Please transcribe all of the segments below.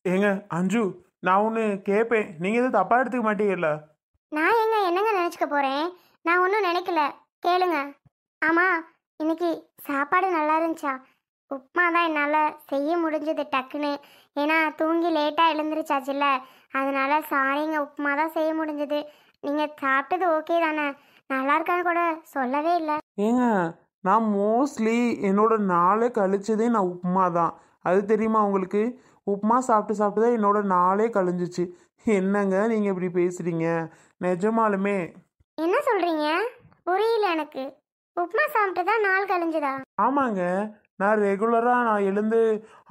ஏங்க அஞ்சு, நான் ஒன்று கேட்பேன், நீங்கள் எதுவும் தப்பாக எடுத்துக்க மாட்டீங்கல்ல? நான் என்னங்க நினச்சிக்க போகிறேன்? நான் ஒன்றும் நினைக்கல. கேளுங்க. ஆமாம், இன்னைக்கு சாப்பாடு நல்லா இருந்துச்சா? உப்புமா தான் என்னால் செய்ய முடிஞ்சது டக்குன்னு. ஏன்னா தூங்கி லேட்டாக எழுந்திருச்சாச்சுல்ல, அதனால சாரிங்க, உப்புமா தான் செய்ய முடிஞ்சது. நீங்கள் சாப்பிட்டது ஓகே தானே? நல்லா இருக்கான்னு கூட சொல்லவே இல்லை. ஏங்க, நான் மோஸ்ட்லி என்னோட நாளே கழிச்சதே நான் உப்புமா தான். அது தெரியுமா உங்களுக்கு? உப்புமா சாப்பிட்டு சாப்பிட்டு தான் என்னோட நாளே கழிஞ்சிச்சு. என்னங்க நீங்கள் இப்படி பேசுகிறீங்க? நிஜமாலுமே. என்ன சொல்கிறீங்க? புரியல எனக்கு. உப்புமா சாப்பிட்டு தான் நாள் கழிஞ்சுதா? ஆமாங்க. நான் ரெகுலராக நான் எழுந்து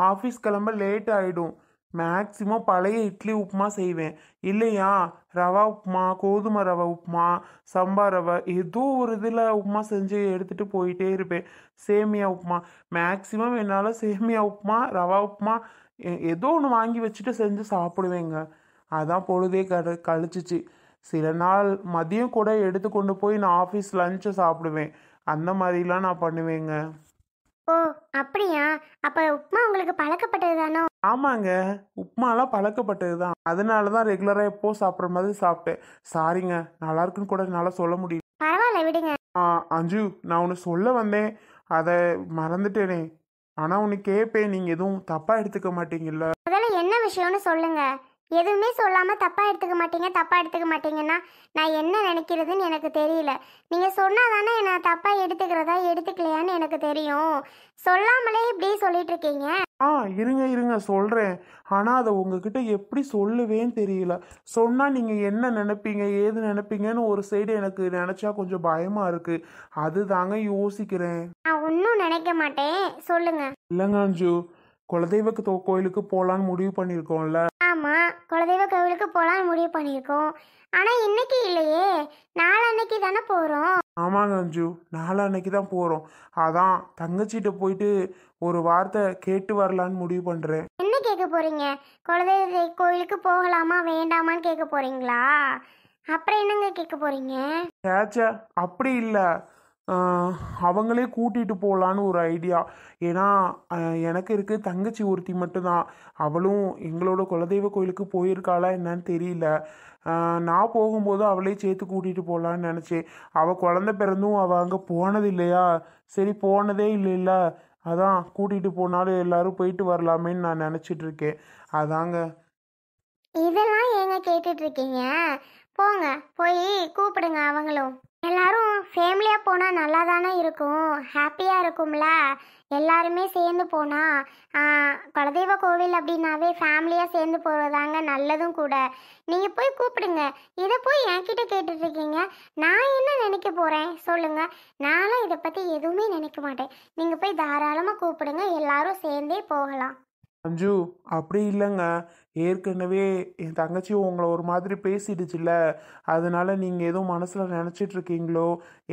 ஆஃபீஸ் கிளம்ப லேட் ஆகிடும். மேக்ஸிமம் பழைய இட்லி உப்புமா செய்வேன். இல்லையா ரவா உப்புமா, கோதுமை ரவை உப்புமா, சம்பா ரவை, ஏதோ ஒரு இதில் உப்புமா செஞ்சு எடுத்துகிட்டு போயிட்டே இருப்பேன். சேமியா உப்புமா, மேக்ஸிமம் என்னால் சேமியா உப்புமா, ரவா உப்புமா ஏதோ ஒன்று வாங்கி வச்சுட்டு செஞ்சு சாப்பிடுவேங்க. அதான் பொழுதே கழிச்சிச்சு. சில நாள் மதியம் கூட எடுத்து கொண்டு போய் நான் ஆஃபீஸ் லஞ்சை சாப்பிடுவேன். அந்த மாதிரிலாம் நான் பண்ணுவேங்க. ஓ, அப்படியா? அப்போ உப்புமா உங்களுக்கு பழக்கப்பட்டது தானோ? ஆமாங்க. உப்புமாலாம் பழக்கப்பட்டது தான். அதனால தான் ரெகுலராக எப்போ சாப்பிட்ற மாதிரி சாப்பிட்டேன். சாரிங்க, நல்லா இருக்குன்னு கூட என்னால் சொல்ல முடியல. பரவாயில்ல, விடுங்க. அஞ்சு, நான் ஒன்று சொல்ல வந்தேன், அதை மறந்துட்டேனே. ஆனால் ஒன்று கேட்பேன், நீங்கள் எதுவும் தப்பாக எடுத்துக்க மாட்டீங்கல்ல? முதல்ல என்ன விஷயம்னு சொல்லுங்க. எதுவுமே சொல்லாம தப்பா எடுத்துக்க மாட்டீங்க, தப்பா எடுத்துக்க மாட்டீங்கன்னா நான் என்ன நினைக்கிறதுன்னு எனக்கு தெரியல. நீங்க சொன்னாதானே நான் தப்பா எடுத்துக்கிறதா எடுத்துக்கலையான்னு எனக்கு தெரியும். சொல்லாமலே இப்படி சொல்லிட்டு இருக்கீங்க. இருங்க இருங்க சொல்கிறேன். ஆனால் அதை உங்ககிட்ட எப்படி சொல்லுவேன்னு தெரியல. சொன்னால் நீங்கள் என்ன நினைப்பீங்க, ஏது நினைப்பீங்கன்னு ஒரு சைடு எனக்கு நினச்சா கொஞ்சம் பயமாக இருக்குது. அது தாங்க யோசிக்கிறேன். நான் ஒன்றும் நினைக்க மாட்டேன், சொல்லுங்க. இல்லைங்க அஞ்சு, குலதெய்வ கோயிலுக்கு போகலான்னு முடிவு பண்ணியிருக்கோம்ல. ஆமா, குலதெய்வ கோவிலுக்கு போலான்னு முடிவு பண்ணியிருக்கோம். ஆனா இன்னைக்கு இல்லையே, நாளன்னைக்கு தானே போறோம். ஆமாங்க அஞ்சு, நாளான்னைக்கு தான் போகிறோம். அதான் தங்கச்சிட்ட போயிட்டு ஒரு வார்த்தை கேட்டு வரலான்னு முடிவு பண்ணுறேன். என்ன கேட்க போறீங்க? குலதெய்வ கோவிலுக்கு போகலாமா வேண்டாமான்னு கேட்க போறீங்களா? அப்புறம் என்னங்க கேட்க போறீங்க? சேச்சே, அப்படி இல்லை. அவங்களே கூட்டிகிட்டு போகலான்னு ஒரு ஐடியா. ஏன்னா எனக்கு இருக்குது தங்கச்சி ஒருத்தி மட்டும்தான். அவளும் எங்களோட குலதெய்வ கோயிலுக்கு போயிருக்காளா என்னன்னு தெரியல. நான் போகும்போது அவளே சேர்த்து கூட்டிகிட்டு போகலான்னு நினச்சேன். அவள் குழந்த பிறந்தும் அவள் அங்கே போனது இல்லையா, சரி போனதே இல்லைல்ல, அதான் கூட்டிகிட்டு போனாலும் எல்லாரும் போயிட்டு வரலாமேன்னு நான் நினச்சிட்டு இருக்கேன். அதாங்க. இதெல்லாம் ஏங்க கேட்டுட்டு இருக்கீங்க? போங்க, போய் கூப்பிடுங்க அவங்களும். எல்லாரும் ஃபேமிலியாக போனால் நல்லா தானே இருக்கும், ஹாப்பியாக இருக்கும்ல. எல்லாருமே சேர்ந்து போனால் குலதெய்வ கோவில் அப்படின்னாவே ஃபேமிலியாக சேர்ந்து போகிறதாங்க நல்லதும் கூட. நீங்கள் போய் கூப்பிடுங்க. இதை போய் என்கிட்ட கேட்டுட்ருக்கீங்க. நான் என்ன நினைக்க போகிறேன் சொல்லுங்கள்? நானும் இதை பற்றி எதுவுமே நினைக்க மாட்டேன். நீங்கள் போய் தாராளமாக கூப்பிடுங்க, எல்லாரும் சேர்ந்தே போகலாம். அஞ்சு, அப்படி இல்லைங்க. ஏற்கனவே என் தங்கச்சியும் உங்களை ஒரு மாதிரி பேசிடுச்சுல்ல, அதனால நீங்கள் எதுவும் மனசில் நினச்சிட்டு இருக்கீங்களோ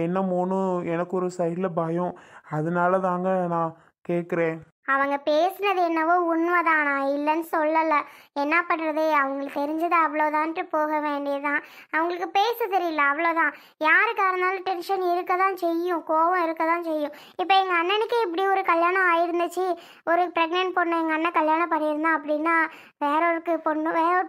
என்னமோன்னு எனக்கு ஒரு சைடில் பயம். அதனால தாங்க நான் கேட்குறேன். அவங்க பேசுனது என்னவோ உண்மைதான், நான் இல்லைன்னு சொல்லலை. என்ன பண்ணுறது, அவங்களுக்கு தெரிஞ்சது அவ்வளோதான்ட்டு போக வேண்டியதுதான். அவங்களுக்கு பேச தெரியல, அவ்வளோதான். யாருக்காக இருந்தாலும் டென்ஷன் இருக்க தான் செய்யும், கோவம் இருக்க தான் செய்யும். இப்போ எங்கள் அண்ணனுக்கு இப்படி ஒரு கல்யாணம் ஆயிருந்துச்சு, ஒரு ப்ரெக்னென்ட் பொண்ணு எங்கள் அண்ணன் கல்யாணம் பண்ணியிருந்தான் அப்படின்னா, வேற ஒரு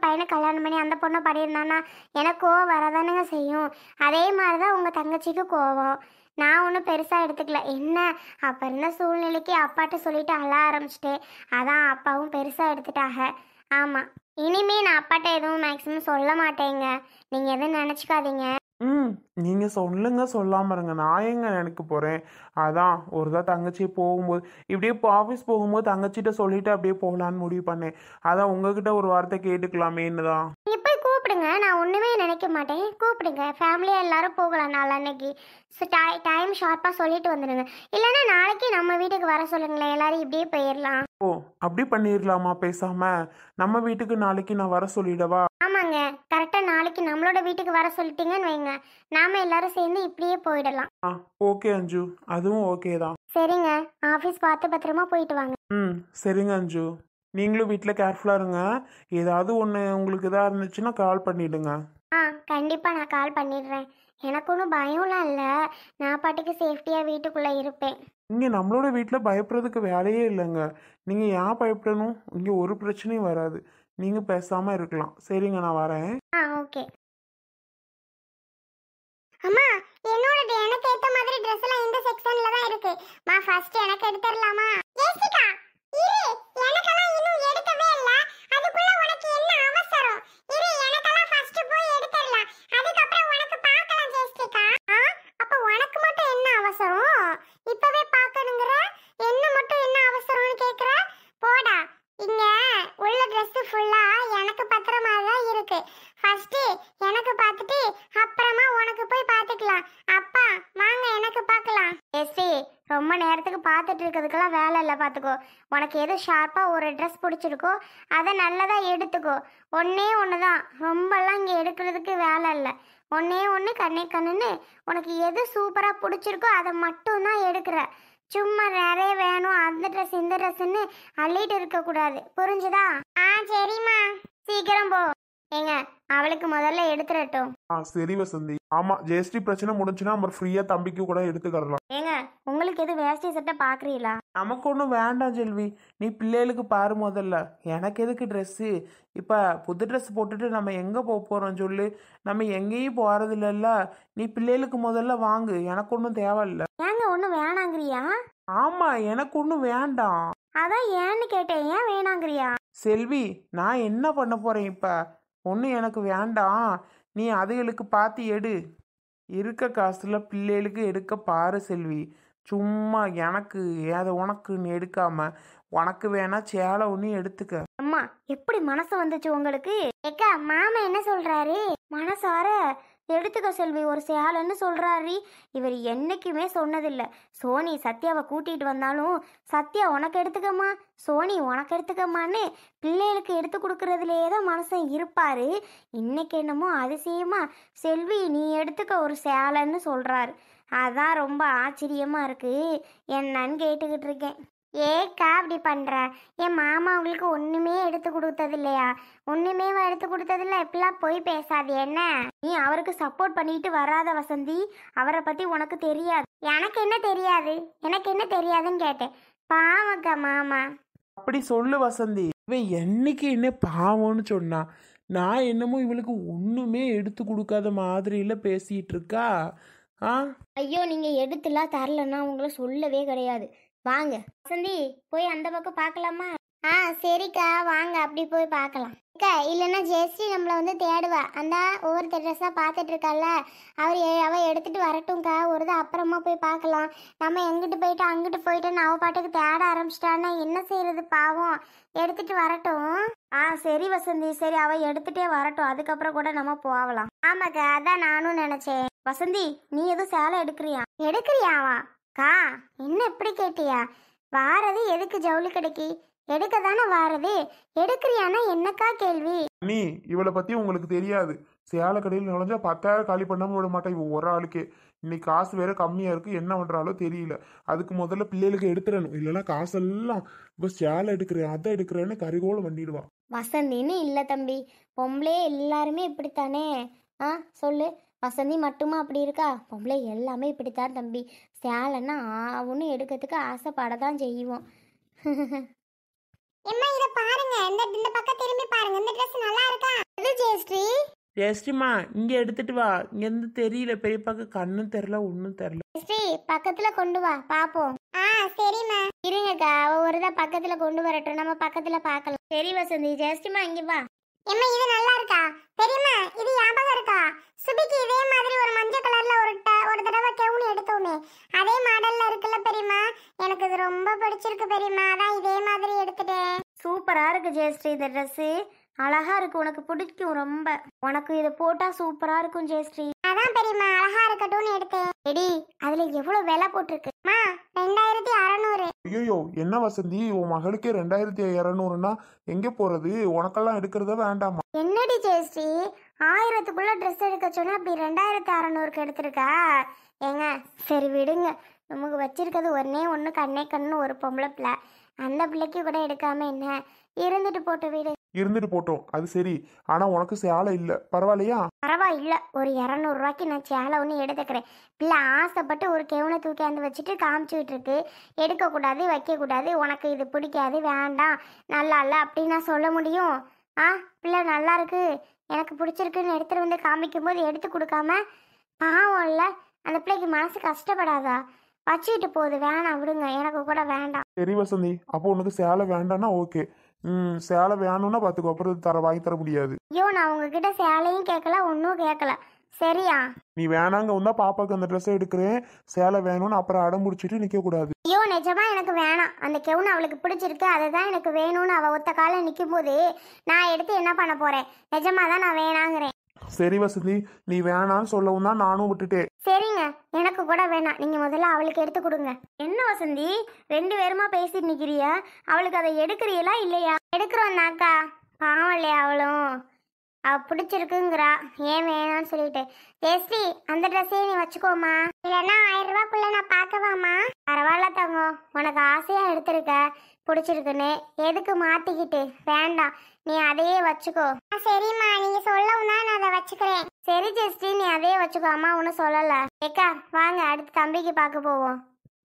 பையனை கல்யாணம் பண்ணி அந்த பொண்ணை பண்ணியிருந்தான்னா எனக்கு கோவம் வரதானுங்க செய்யும். அதே மாதிரி தான் உங்கள் தங்கச்சிக்கு கோவம். நான் ஒன்றும் பெருசாக எடுத்துக்கல. என்ன அப்போ இருந்த சூழ்நிலைக்கு அப்பாட்ட சொல்லிட்டு அழ ஆரம்பிச்சிட்டேன். அதான் அப்பாவும் பெருசாக எடுத்துட்டாங்க. ஆமாம், இனிமே நான் அப்பாட்ட எதுவும் மேக்ஸிமம் சொல்ல மாட்டேங்க. நீங்கள் எதுவும் நினச்சிக்காதீங்க. நீங்கள் சொல்லுங்க, சொல்லாமல் இருங்க. நான் எங்க நினைக்க போகிறேன். அதான் ஒரு தான் தங்கச்சி போகும்போது இப்படியே ஆஃபீஸ் போகும்போது தங்கச்சிட்ட சொல்லிட்டு அப்படியே போகலான்னு முடிவு பண்ணேன். அதான் உங்ககிட்ட ஒரு வார்த்தை கேட்டுக்கலாமேன்னு தான். நீங்கள் போய் கூப்பிடுங்க, நான் ஒன்றுமே நினைக்க மாட்டேன். கூப்பிடுங்க, ஃபேமிலியாக எல்லாரும் போகலாம் நாளன்னைக்கு. டைம் ஷார்ப்பாக சொல்லிட்டு வந்துடுங்க. இல்லைன்னா நாளைக்கு நம்ம வீட்டுக்கு வர சொல்லுங்களேன், எல்லாரும் இப்படியே போயிடலாம். ஓ, அப்படி பண்ணிடலாமா? பேசாமல் நம்ம வீட்டுக்கு நாளைக்கு நான் வர சொல்லிடவா? ஆமாங்க, கரெக்டாக நாளைக்கு நம்மளோட வீட்டுக்கு வர சொல்லிட்டீங்கன்னு வைங்க, நாம எல்லாரும் சேர்ந்து இப்படியே போயிடலாம். ஓகே அஞ்சு, அதுவும் ஓகே தான். சரிங்க, ஆஃபீஸ் பார்த்து பத்திரமா போயிட்டு வாங்க. சரிங்க அஞ்சு, நீங்களும் வீட்டில் கேர்ஃபுல்லாக இருங்க. ஏதாவது ஒன்று உங்களுக்கு இதாக இருந்துச்சுன்னா கால் பண்ணிவிடுங்க. கண்டிப்பாக நான் கால் பண்ணிடுறேன். எனக்கு ஒன்றும் பயம்லாம் இல்லை, நான் பாட்டுக்கு சேஃப்டியாக வீட்டுக்குள்ளே இருப்பேன். இங்கே நம்மளோட வீட்டில் பயப்படுறதுக்கு வேலையே இல்லைங்க. நீங்கள் ஏன் பயப்படணும்? இங்கே ஒரு பிரச்சனையும் வராது. நீங்கள் பேசாமல் இருக்கலாம். சரிங்க, நான் வரேன். ஓகே. அம்மா, என்னோட எனக்கு ஏத்த மாதிரி Dress எல்லாம் இந்த செக்ஷன்ல தான் இருக்கு. மா ஃபர்ஸ்ட் எனக்கு எடுத்துறலாமா? ஜெசிகா, இரு, எனக்கெல்லாம் இன்னும் எடுக்கவே இல்ல. அதுக்குள்ள உனக்கு என்ன அவசரம்? இரு, எனக்கெல்லாம் ஃபர்ஸ்ட் போய் எடுத்துறலாம். அதுக்கு அப்புறம் உனக்கு பார்க்கலாம் ஜெசிகா. அப்ப உனக்கு மட்டும் என்ன அவசரம்? இப்பவே பார்க்கணுங்கற? என்ன மட்டும் என்ன அவசரம்னு கேக்குற? போடா. இங்க உள்ள Dress ஃபுல்லா எனக்கு பத்திரமா தான் இருக்கு. ஃபர்ஸ்ட் எனக்கு பார்த்துட்டு அப்புறமா உனக்கு போய் பார்த்துக்கலாம். அப்பா வாங்க, எனக்கு பார்க்கலாம். எஸ்டி, ரொம்ப நேரத்துக்கு பார்த்துட்டு இருக்கிறதுக்கெல்லாம் வேலை இல்லை, பார்த்துக்கோ. உனக்கு எது ஷார்ப்பாக ஒரு ட்ரெஸ் பிடிச்சிருக்கோ அதை நல்லதாக எடுத்துக்கோ. ஒன்றே ஒன்று தான், ரொம்பலாம் இங்கே எடுக்கிறதுக்கு வேலை இல்லை. ஒன்றே ஒன்று கண்ணே கண்ணுன்னு உனக்கு எது சூப்பராக பிடிச்சிருக்கோ அதை மட்டும்தான் எடுக்கிற. சும்மா நிறைய வேணும் அந்த ட்ரெஸ் இந்த ட்ரெஸ்ன்னு அள்ளிட்டு இருக்கக்கூடாது, புரிஞ்சுதா? சரிம்மா, சீக்கிரம் போ. ஏங்க, அவளுக்கு முதல்ல எடுத்துறட்டும். சரி வசந்தி. ஆமா, ஜிஎஸ்டி பிரச்சனை முடிஞ்சுன்னா நம்ம ஃப்ரீயா தம்பிக்கு கூட எடுத்துக்கலாம். ஏங்க, உங்களுக்கு எது வேஷ்டி சட்டை பாக்குறீங்களா? நமக்கு ஒன்றும் வேண்டாம் செல்வி, நீ பிள்ளைகளுக்கு பாரு முதல்ல. எனக்கு எதுக்கு ட்ரெஸ்ஸு? இப்போ புது ட்ரெஸ் போட்டுட்டு நம்ம எங்கே போக போகிறோம் சொல்லு? நம்ம எங்கேயும் போகிறது இல்லைல்ல. நீ பிள்ளைகளுக்கு முதல்ல வாங்கு, எனக்கு ஒன்றும் தேவையில்ல. ஏங்க, ஒன்றும் வேணாங்கிறியா? ஆமாம், எனக்கு ஒன்றும் வேண்டாம். அதான் ஏன்னு கேட்டேன், ஏன் வேணாங்கிறியா? செல்வி, நான் என்ன பண்ண போகிறேன் இப்போ? ஒன்றும் எனக்கு வேண்டாம். நீ அதுகளுக்கு பார்த்து எடு. இருக்க காசுல பிள்ளைகளுக்கு எடுக்க பாரு செல்வி. சும்மா எனக்கு அதை உனக்குன்னு எடுக்காம உனக்கு வேணா சேலை ஒன்று எடுத்துக்க. அம்மா, எப்படி மனசு வந்துச்சு உங்களுக்கு? ஏக்கா, மாமா என்ன சொல்றாரு? மனசார எடுத்துக்க செல்வி ஒரு சேலைன்னு சொல்றாரு. இவர் என்னைக்குமே சொன்னதில்லை. சோனி சத்யாவை கூட்டிட்டு வந்தாலும் சத்யா உனக்கு எடுத்துக்கம்மா, சோனி உனக்கு எடுத்துக்கம்மான்னு பிள்ளைகளுக்கு எடுத்து கொடுக்கறதுலே தான் மனசன் இருப்பாரு. இன்னைக்கு என்னமோ அதிசயமா செல்வி நீ எடுத்துக்க ஒரு சேலைன்னு சொல்றாரு. அதான் ரொம்ப ஆச்சரியமா இருக்கு. என்னன்னு கேட்டுக்கிட்டு இருக்கேன். ஏக்கா அப்படி பண்ற? என் மாமா உங்களுக்கு ஒண்ணுமே எடுத்து கொடுத்தது இல்லையா? ஒண்ணுமே எடுத்து கொடுத்ததில்ல. இப்பெல்லாம் போய் பேசாது என்ன? நீ அவருக்கு சப்போர்ட் பண்ணிட்டு வராத வசந்தி. அவரை பத்தி உனக்கு தெரியாது. எனக்கு என்ன தெரியாது? எனக்கு என்ன தெரியாதுன்னு கேட்டேன். பாவக்கா மாமா. அப்படி சொல்லு வசந்தி. இவன் என்னைக்கு என்ன பாவம்னு சொன்னா? நான் என்னமோ இவளுக்கு ஒண்ணுமே எடுத்து கொடுக்காத மாதிரில பேசிட்டு இருக்கா. ஐயோ, நீங்க எடுத்துலாம் தரலன்னா உங்களை சொல்லவே கிடையாது. வாங்க வசந்தி, போய் அந்த பக்கம் பார்க்கலாமா? சரிக்கா, வாங்க அப்படி போய் பார்க்கலாம். அக்கா, இல்லைன்னா ஜெயஸ்ரீ நம்மளை வந்து தேடுவா. அந்த ஒவ்வொரு ட்ரெஸ்ஸாக பார்த்துட்டு இருக்கால, அவ எடுத்துட்டு வரட்டும்க்கா. ஒரு தான் அப்புறமா போய் பார்க்கலாம். நம்ம எங்கிட்டு போயிட்டு அங்கிட்டு போயிட்டு அவ பாட்டுக்கு தேட ஆரம்பிச்சிட்டான்னா என்ன செய்யறது? பாவம், எடுத்துட்டு வரட்டும். சரி வசந்தி, சரி, அவ எடுத்துட்டே வரட்டும். அதுக்கப்புறம் கூட நம்ம போகலாம். ஆமாக்கா, அதான் நானும் நினைச்சேன். வசந்தி, நீ எதுவும் சேலை எடுக்கிறியாவா? கா, என்ன இப்படி கேட்டியா? வாரது எதுக்கு ஜவுளி கடைக்கு? எடுக்க தானே வாரது. எடுக்கிறியானா என்னக்கா கேள்வி? நீ இவளை பத்தி உங்களுக்கு தெரியாது. சேலை கடையில் நுழைஞ்சா 10,000 காலி பண்ணாம விட மாட்டேன் இவ ஒரு ஆளுக்கே. இன்னைக்கு காசு வேற கம்மியா இருக்கு, என்ன பண்றாலோ தெரியல. அதுக்கு முதல்ல பிள்ளைகளுக்கு எடுத்துடணும். இல்லைன்னா காசெல்லாம் இப்போ சேலை எடுக்கிறேன் அதை எடுக்கிறேன்னு கரிகோலம் பண்ணிடுவா. வசந்தின்னு இல்லை தம்பி, பொம்பளே எல்லாருமே இப்படித்தானே. சொல்லு, வசந்தி மட்டுமா அப்படி இருக்கா? பொம்பளை எல்லாமே இப்படித்தான் தம்பி. சேலைன்னா ஒன்று எடுக்கிறதுக்கு ஆசைப்படதான் செய்வோம். இத பாருங்க, இந்த பக்கம் திரும்பி பாருங்க. இந்த Dress நல்லா இருக்கா? இது ஜெயஸ்ரீ. ஜெயஸ்ரீமா, இங்க எடுத்துட்டு வா. இங்க இருந்து தெரியல, பெரியப்பாக்கு கண்ணும் தெரியல ஒன்னும் தெரியல. ஜெயஸ்ரீ, பக்கத்துல கொண்டு வா பாப்போம். சரிம்மா. இருங்கக்கா, ஒருதான் பக்கத்துல கொண்டு வரட்டும், நம்ம பக்கத்துல பார்க்கலாம். சரி வசந்தி. ஜெயஸ்ரீமா, இங்க வா. எம்மா, இது நல்லா இருக்கா? பெரியம்மா, இது ஞாபகம் இருக்கா? சுபிக்கு இதே மாதிரி ஒரு மஞ்சள் கலர்ல ஒரு தடவை கவுன் எடுத்தோமே, அதே மாடல்ல இருக்குல்ல பெரியம்மா? எனக்கு இது ரொம்ப பிடிச்சிருக்கு பெரியம்மா, அதான் இதே மாதிரி எடுத்துட்டேன். சூப்பரா இருக்கு ஜெயஸ்ரீ, இந்த ட்ரெஸ் அழகா இருக்கு. உனக்கு பிடிக்கும் ரொம்ப. உனக்கு இதை போட்டா சூப்பரா இருக்கும் ஜெயஸ்ரீ. அதான் பெரியம்மா, அழகா இருக்கட்டும்னு எடுத்தேன். எடி, அதுல எவ்வளவு விலை போட்டிருக்கு? 2600. ஐயோ, என்ன வசந்தி, உன் மகளுக்கே 2200னா எங்க போறது? உனக்கெல்லாம் எடுக்கிறத வேண்டாமா? என்னடி ஜெயஸ்ரீ, 1000க்குள்ள ட்ரெஸ் எடுக்க சொன்னா அப்படி 2600க்கு எடுத்திருக்கா? ஏங்க, சரி விடுங்க. நமக்கு வச்சிருக்கிறது ஒன்னே ஒன்று, கண்ணே கண்ணு ஒரு பொம்பளை பிள்ளை. அந்த பிள்ளைக்கு கூட எடுக்காம என்ன? இருந்துட்டு போட்டு வீடு. இருந்துட்டு போட்டோம், அது சரி. ஆனா உனக்கு சேலை இல்ல, பரவாயில்லையா? பரவாயில்ல, ஒரு 200 ரூபாய்க்கு நான் சேலை ஒன்று எடுத்துக்கிறேன். பிள்ளை ஆசைப்பட்டு ஒரு கெவுனை தூக்கியாந்து வச்சுட்டு காமிச்சுக்கிட்டு இருக்கு. எடுக்கக்கூடாது, வைக்கக்கூடாது, உனக்கு இது பிடிக்காது, வேண்டாம், நல்லா இல்லை அப்படின்னு நான் சொல்ல முடியும்? ஆ, பிள்ளை நல்லா இருக்கு, எனக்கு பிடிச்சிருக்குன்னு எடுத்துட்டு வந்து காமிக்கும்போது எடுத்து கொடுக்காம பாவம் இல்லை, அந்த பிள்ளைக்கு மனசு கஷ்டப்படாதா? வச்சுக்கிட்டு போகுது, வேணாம் விடுங்க, எனக்கு கூட வேண்டாம். சரி வசந்தி, அப்போ உனக்கு சேலை வேண்டாம்னா ஓகே. சேலை வேணும்னா பார்த்துக்கோ, அப்புறம் வாங்கி தர முடியாது. ஐயோ, நான் உங்ககிட்ட சேலையும் கேட்கல, ஒன்றும் கேட்கல, சரியா? நீ வேணாங்க வந்தா பாப்பாக்கு அந்த ட்ரெஸ் எடுக்கிறேன், சேலை வேணும்னு அப்புறம் அடம் முடிச்சிட்டு நிக்க கூடாது. ஐயோ, நிஜமா எனக்கு வேணாம். அந்த கெவுன் அவளுக்கு பிடிச்சிருக்கு, அதுதான் எனக்கு வேணும்னு அவள் ஒத்த கால நிற்கும் போது நான் எடுத்து என்ன பண்ண போறேன்? நிஜமா தான் நான் வேணாங்கிறேன். சரி வசந்தி, நீ வேணான்னு சொல்லவும் தான் நானும் விட்டுட்டேன். சரிங்க, எனக்கு கூட வேணாம், நீங்க முதல்ல அவளுக்கு எடுத்து கொடுங்க. என்ன வசந்தி, 2 பேருமா பேசிட்டு நிக்கிறியா? அவளுக்கு அதை எடுக்கிறீங்களா இல்லையா? எடுக்கிறோம்னாக்கா, பாவம் இல்லையா அவளும், அவ பிடிச்சிருக்குங்கிறா, ஏன் வேணாம்னு சொல்லிட்டு. ஜெயஸ்ரீ, அந்த ட்ரெஸ்ஸையே நீ வச்சுக்கோமா. இல்லைன்னா 1000 ரூபாய்க்குள்ள நான் பார்க்கவாமா? பரவாயில்ல தங்கம், உனக்கு ஆசையா எடுத்திருக்க, பிடிச்சிருக்குன்னு எதுக்கு மாத்திக்கிட்டு? வேண்டாம், நீ அதையே வச்சுக்கோ. சரிம்மா, நீங்க சொல்லவும் தான் நான் அதை வச்சுக்கிறேன். சரி ஜெயஸ்ரீ, நீ அதையே வச்சுக்கோ, அம்மா ஒன்றும் சொல்லல. ஏக்கா வாங்க, அடுத்து தம்பிக்கு பார்க்க போவோம்.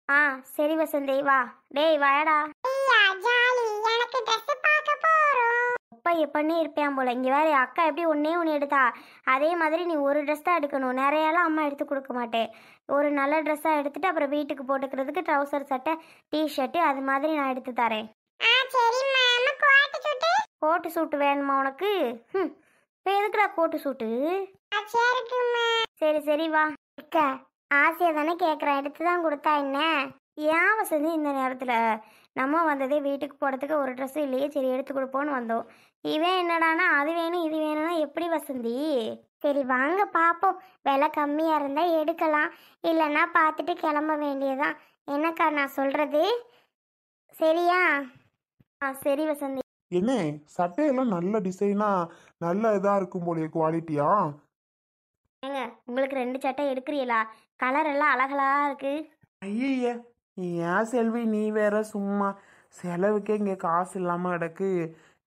ஆ சரி வசந்தி, வா. டேய் வாடா. எனக்கு ட்ரெஸ் பார்க்க போறோம். அப்பா எப்பன்னே இருப்பேன் போல. இங்கே வேற அக்கா எப்படி ஒன்று எடுத்தா, அதே மாதிரி நீ ஒரு ட்ரெஸ் தான் எடுக்கணும். நிறையாலாம் அம்மா எடுத்து கொடுக்க மாட்டேன். ஒரு நல்ல ட்ரெஸ்ஸாக எடுத்துட்டு அப்புறம் வீட்டுக்கு போட்டுக்கிறதுக்கு ட்ரௌசர் சட்டை டிஷர்ட்டு அது மாதிரி நான் எடுத்து தரேன். கோட்டு சூட்டு வேணுமா உனக்கு? இப்போ எதுக்குடா கோட்டு சூட்டு? சரி சரி வா. அக்கா ஆசையாக தானே கேட்குறேன், எடுத்து தான் கொடுத்தா என்ன? ஏன் வசந்தி இந்த நேரத்தில்? நம்ம வந்ததே வீட்டுக்கு போகிறதுக்கு ஒரு ட்ரெஸ்ஸும் இல்லையே, சரி எடுத்து கொடுப்போன்னு வந்தோம். இவன் என்னடானா அது வேணும் இது வேணும்னா எப்படி வசந்தி? சரி வாங்க பார்ப்போம், விலை கம்மியாக இருந்தால் எடுக்கலாம், இல்லைன்னா பார்த்துட்டு கிளம்ப வேண்டியதான். என்னக்கா நான் சொல்கிறது சரியா? சரி வசந்தி. என்ன சட்டையெல்லாம் நல்ல டிசைனா நல்ல இதா இருக்கும் போலயே, குவாலிட்டியா? ஏங்க, உங்களுக்கு 2 சட்டை எடுக்கிறீங்களா? கலர் எல்லாம் அழகலா இருக்கு. ஐய, ஏன் செல்வி நீ வேற சும்மா செலவுக்கே இங்கே காசு இல்லாமல் கிடக்கு.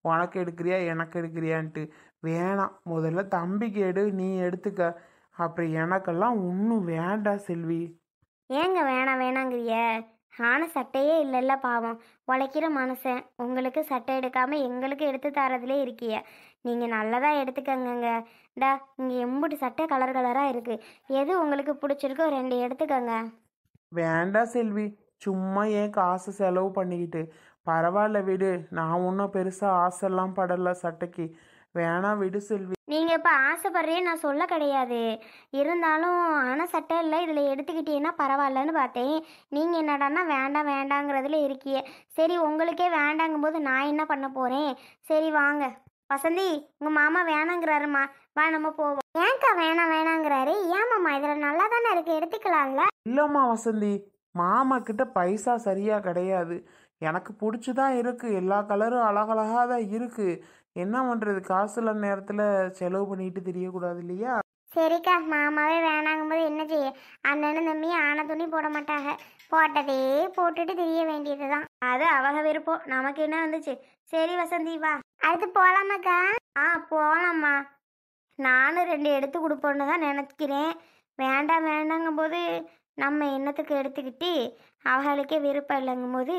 உனக்கு எடுக்கிறியா எனக்கு எடுக்கிறியான்ட்டு. வேணாம், முதல்ல தம்பிக்கு எடு, நீ எடுத்துக்க. அப்புறம் எனக்கெல்லாம் ஒன்றும் வேண்டாம் செல்வி. ஏங்க வேணாம் வேணாங்கிறிய? நானும் சட்டையே இல்லைல்ல பாவம், உழைக்கிற மனுஷன். உங்களுக்கு சட்டை எடுக்காமல் எங்களுக்கு எடுத்து தரதுலே இருக்கிய. நீங்கள் நல்லதாக எடுத்துக்கங்க. டா, இங்கே எம்புட்டு சட்டை கலர் கலராக இருக்குது, எது உங்களுக்கு பிடிச்சிருக்கோ 2 எடுத்துக்கங்க. வேண்டாம் செல்வி, சும்மா ஏன் காசு செலவு பண்ணிக்கிட்டு. பரவாயில்ல விடு, நான் ஒன்றும் பெருசாக ஆசைலாம் படலை சட்டைக்கு. வேணாம் விடு செல்வி. நீங்கள் இப்போ ஆசைப்படுறே நான் சொல்ல கிடையாது, இருந்தாலும் ஆனால் சட்டை இல்லை இதில் எடுத்துக்கிட்டீங்கன்னா பரவாயில்லன்னு பார்த்தேன். நீங்கள் என்னடான்னா வேண்டாம் வேண்டாங்கிறதுல இருக்கிய. சரி உங்களுக்கே வேண்டாங்கும்போது நான் என்ன பண்ண போகிறேன்? சரி வாங்க. வசந்தி, உங்கள் மாமா வேணாங்கிறாருமா, வா நம்ம போவோம். ஏன்க்கா வேணாம் வேணாங்கிறாரு? ஏமாம்மா, இதில் நல்லா தானே இருக்குது, எடுத்துக்கலாம்ல? இல்லைம்மா வசந்தி, மாமா கிட்ட பைசா சரியாக கிடையாது. எனக்கு பிடிச்சிதான் இருக்குது, எல்லா கலரும் அழகழகாக தான் இருக்குது. என்ன பண்ணுறது, காசு இல்ல நேரத்தில் செலவு பண்ணிட்டு தெரியக்கூடாது இல்லையா? சரிக்கா, மாமாவே வேணாங்கும்போது என்ன செய்ய? அண்ணனும் தம்பி ஆன துணி போட மாட்டாங்க, போட்டதே போட்டுட்டு தெரிய வேண்டியது தான். அது அவங்க விருப்பம், நமக்கு என்ன வந்துச்சு? சரி வசந்தி வா. அடுத்து போகலாமாக்கா? போகலாம்மா. நானும் 2 எடுத்து கொடுப்போன்னு தான் நினைக்கிறேன். வேண்டாம் வேண்டாங்கும்போது நம்ம என்னத்துக்கு எடுத்துக்கிட்டு, அவங்களுக்கே விருப்பம் இல்லைங்கும்போது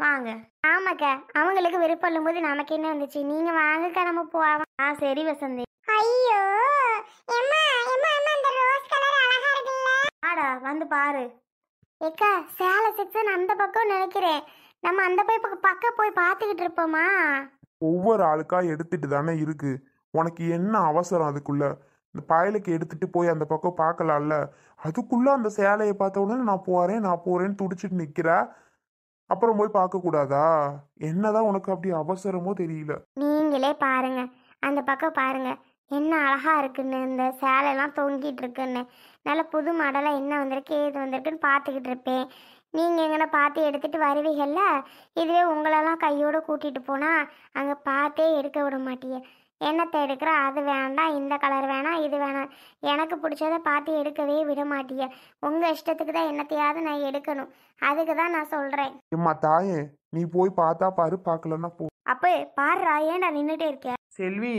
வாங்க. ஆமாக்கா, அவங்களுக்கு விருப்பம் இல்லும்போது நமக்கு என்ன வந்துச்சு? நீங்கள் வாங்கக்கா, நம்ம போவோம். சரி வசந்தி. ஐயோ எம்மா எம்மா எம்மா, இந்த ரோஸ் கலர் அழகா இருக்குல்ல? ஆடா வந்து பாரு. ஏக்கா, சேலை செக்ஷன் அந்த பக்கம் நினைக்கிறேன், நம்ம அந்த பக்கம் போய் பார்த்துக்கிட்டு இருப்போமா? ஒவ்வொரு ஆளுக்கா எடுத்துட்டு தானே இருக்கு, உனக்கு என்ன அவசரம்? அதுக்குள்ள இந்த பயலுக்கு எடுத்துட்டு போய் அந்த பக்கம் பார்க்கலாம்ல. அதுக்குள்ள அந்த சேலையை பார்த்த உடனே நான் போறேன்னு துடிச்சிட்டு நிக்கிற. அப்புறம் போய் பார்க்க கூடாதா? என்னதான் உனக்கு அப்படி அவசரமோ தெரியல. நீங்களே பாருங்க, அந்த பக்கம் பாருங்க, என்ன அழகா இருக்குன்னு, இந்த சேலைலாம் தொங்கிட்டு இருக்குன்னு. நல்ல புது மாடலாக என்ன வந்திருக்கு ஏது வந்திருக்குன்னு பார்த்துக்கிட்டு இருப்பேன். நீங்கள் எங்கன்னா பார்த்து எடுத்துகிட்டு வருவீங்கள்ல, இதுவே உங்களெல்லாம் கையோடு கூட்டிகிட்டு போனால் அங்கே பார்த்தே எடுக்க விட மாட்டீங்க. என்னத்தை எடுக்கிற, அது வேண்டாம், இந்த கலர் வேணாம், இது வேணாம், எனக்கு பிடிச்சதை பார்த்து எடுக்கவே விட மாட்டீங்க. உங்கள் இஷ்டத்துக்கு தான் என்னத்தையாவது நான் எடுக்கணும், அதுக்கு தான் நான் சொல்கிறேன். ஏம்மா தாயே, நீ போய் பார்த்தா பாரு, பார்க்கலன்னா போ. அப்போ பாருடா, ஏன்டா நின்றுட்டே இருக்க? செல்வி,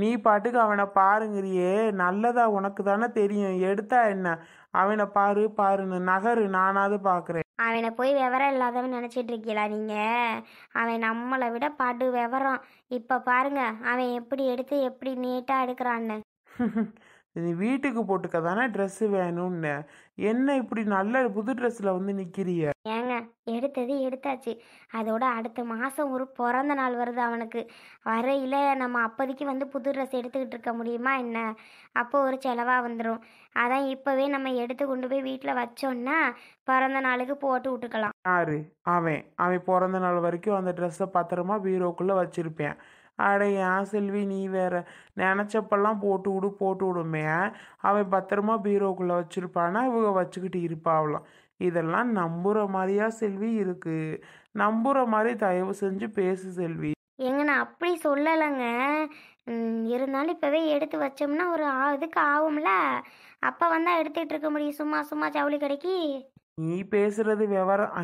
நீ பாட்டுக்கு அவனை பாருங்கிறியே, நல்லதா உனக்கு தானே தெரியும். எடுத்தா என்ன, அவனை பாருன்னு நகரு, நானாவது பார்க்குறேன். அவனை போய் விவரம் இல்லாதவன் நினச்சிட்டு இருக்கீங்களா நீங்கள்? அவன் நம்மளை விட படு விவரம். இப்போ பாருங்க அவன் எப்படி எடுத்து எப்படி நீட்டாக எடுக்கிறான்னு. நீ வீட்டுக்கு போட்டுக்க தானே ட்ரெஸ்ஸு வேணும்னு, என்ன இப்படி நல்ல புது ட்ரெஸ்ஸில் வந்து நிற்கிறிய? ஏங்க எடுத்தது எடுத்தாச்சு. அதோட அடுத்த மாதம் ஒரு பிறந்த நாள் வருது அவனுக்கு. வரையில் நம்ம அப்போதைக்கு வந்து புது ட்ரெஸ் எடுத்துக்கிட்டு இருக்க முடியுமா என்ன? அப்போ ஒரு செலவாக வந்துடும். அதான் இப்போவே நம்ம எடுத்து கொண்டு போய் வீட்டில் வச்சோன்னா பிறந்த நாளுக்கு போட்டு விட்டுக்கலாம். யாரு? அவன் அவன் பிறந்த நாள் வரைக்கும் அந்த ட்ரெஸ்ஸை பத்திரமா பீரோக்குள்ளே வச்சுருப்பேன். அட ஏன் செல்வி, நீ வேற நினச்சப்பெல்லாம் போட்டு விடுமே. அவன் பத்திரமா பீரோக்குள்ளே வச்சுருப்பானா, இவங்க வச்சுக்கிட்டு இருப்பாவலாம். இதெல்லாம் நம்புகிற மாதிரியா செல்வி இருக்கு? நம்புகிற மாதிரி தயவு செஞ்சு பேசு செல்வி. ஏங்க நான் அப்படி சொல்லலைங்க. இருந்தாலும் இப்போவே எடுத்து வச்சோம்னா ஒரு இதுக்கு ஆகும்ல. அப்போ வந்தால் எடுத்துகிட்டு இருக்க முடியும் சும்மா சும்மா ஜவுளி கடைக்கு? நீ பேசுறது விவரம்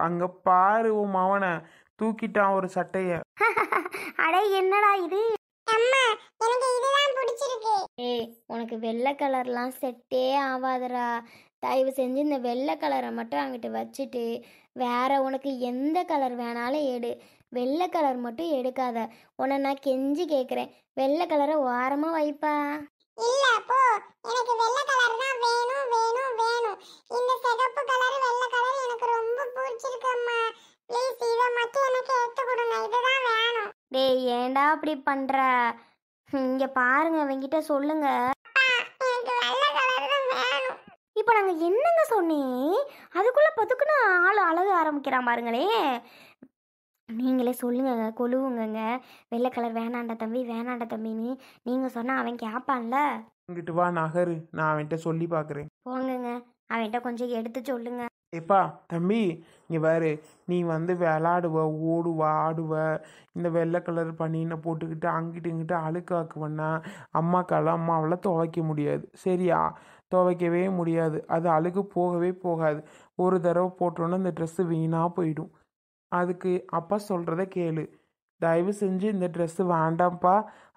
அங்கே பாரு, உன் மவனை தூக்கிட்டான் ஒரு சட்டைய. அடே என்னடா இது? அம்மா எனக்கு இதுதான் பிடிச்சிருக்கு. ஏய் உனக்கு வெள்ளை கலர்லாம் செட்டே ஆகாதடா. தயவு செஞ்சு இந்த வெள்ளை கலரை மட்டும் அங்கிட்டு வச்சுட்டு வேற உனக்கு எந்த கலர் வேணாலும் எடு. வெள்ளை கலர் மட்டும் எடுக்காத. உன்னை நான் கெஞ்சி கேட்குறேன், வெள்ளை கலரை ஓரமாக வைப்பா. இல்ல போ, எனக்கு வெள்ளை கலர் தான் வேணும் வேணும் வேணும். இந்த சிகப்பு கலர் வெள்ளை கலர் எனக்கு ரொம்ப பிடிச்சிருக்கு அம்மா. ப்ளீஸ் இதை மட்டும் எனக்கு எடுத்து கொடுங்க, இதுதான் வேணும். டேய் ஏன்டா அப்படி பண்ணுற? இங்கே பாருங்க அவங்கிட்ட சொல்லுங்க. எனக்கு வெள்ளை கலர் தான் வேணும். இப்போ நாங்கள் என்னங்க சொன்னேன், அதுக்குள்ளே பதுக்குன்னு ஆள் அழகு ஆரம்பிக்கிறான் பாருங்களே. நீங்களே சொல்லுங்க, கொழுவுங்கங்க. வெள்ளை கலர் வேணாண்டா தம்பி வேணாண்டா தம்பின்னு நீங்கள் சொன்னால் அவன் கேட்பான்ல. இங்கிட்டு வா நகரு, நான் அவன்கிட்ட சொல்லி பார்க்குறேன். போங்கங்க, அவன்கிட்ட கொஞ்சம் எடுத்து சொல்லுங்க. ஏப்பா தம்பி, இங்கே பாரு, நீ வந்து விளாடுவ ஓடுவ ஆடுவ, இந்த வெள்ளை கலர் பனியனை போட்டுக்கிட்டு அங்கிட்டு இங்கிட்டு அழுக்காக்குவன்னா அம்மாவால் துவைக்க முடியாது. சரியா? துவைக்கவே முடியாது. அது அழுக்கு போகவே போகாது. ஒரு தடவை போட்டோன்னா இந்த ட்ரெஸ்ஸு வீணாக போயிடும். அதுக்கு அப்பா சொல்கிறத கேளு. தயவு செஞ்சு இந்த ட்ரெஸ்ஸு வேண்டாம்ப்பா.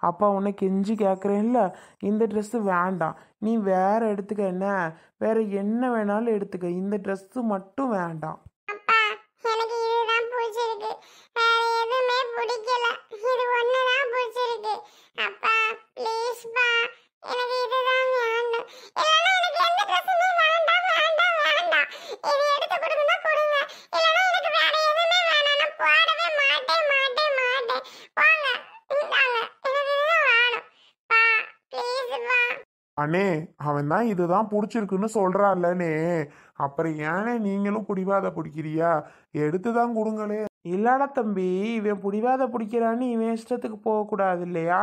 அப்பா உன்னை கெஞ்சி கேட்குறேன்ல, இந்த ட்ரெஸ்ஸு வேண்டாம். நீ வேற எடுத்துக்க, என்ன வேற என்ன வேணாலும் எடுத்துக்க, இந்த ட்ரெஸ்ஸு மட்டும் வேண்டாம். அப்பா எனக்கு இதுதான் பிடிச்சிருக்கு, வேற எதுவுமே பிடிக்கல. இது ஒண்ணுதான் பிடிச்சிருக்கு. அப்பா ப்ளீஸ் பா, எனக்கு இதுதான் வேணும். இல்லைன்னா எனக்கு எந்த ட்ரெஸ்ஸுமே வேண்டாம் வேண்டாம் வேண்டாம். இது எடுத்து கொடுங்கன்னா கொடுங்க, இல்லைன்னா எனக்கு வேற எதுவுமே வேணாம். நான் போடவே மாட்டேன் மாட்டேன் மாட்டேன். போங்க, இந்தாங்க, எனக்கு இதுதான் வேணும். பா ப்ளீஸ் பா. அண்ணே, அவன் தான் இதுதான் பிடிச்சிருக்குன்னு சொல்கிறான்லண்ணே, அப்புறம் ஏனே நீங்களும் பிடிவாத பிடிக்கிறியா? எடுத்து தான் கொடுங்களே. இல்லடா தம்பி, இவன் பிடிவாத பிடிக்கிறான்னு இவன் இஷ்டத்துக்கு போகக்கூடாது இல்லையா?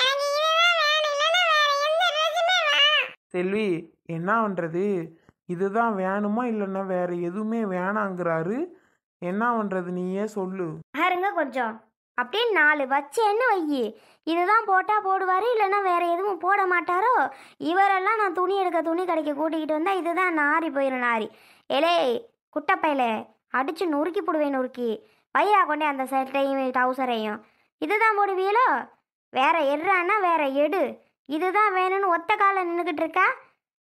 எனக்கு இதுதான் வேணும், இல்லைன்னா வேற எந்த ட்ரெஸ்ஸுமே வேணாம். செல்வி, என்ன பண்ணுறது? இதுதான் வேணுமா இல்லைன்னா வேற எதுவுமே வேணாங்கிறாரு. என்ன பண்ணுறது, நீயே சொல்லு. பாருங்க கொஞ்சம் அப்படியே 4 வச்சேன்னு வையி, இதுதான் போட்டால் போடுவார், இல்லைன்னா வேற எதுவும் போட மாட்டாரோ. இவரெல்லாம் நான் துணி கடைக்கு கூட்டிக்கிட்டு வந்தால் இதுதான் நாரி போயிடும் நாரி. ஏலே குட்டப்பையிலே அடித்து நொறுக்கி போடுவேன் நொறுக்கி. வயிறா கொண்டே அந்த சட்டையும் டவுசரையும் இதுதான் போடுவீங்களோ? வேற எட்றான்னா வேற எடு. இதுதான் வேணும்னு ஒத்த காலில் நின்றுக்கிட்டு இருக்கா.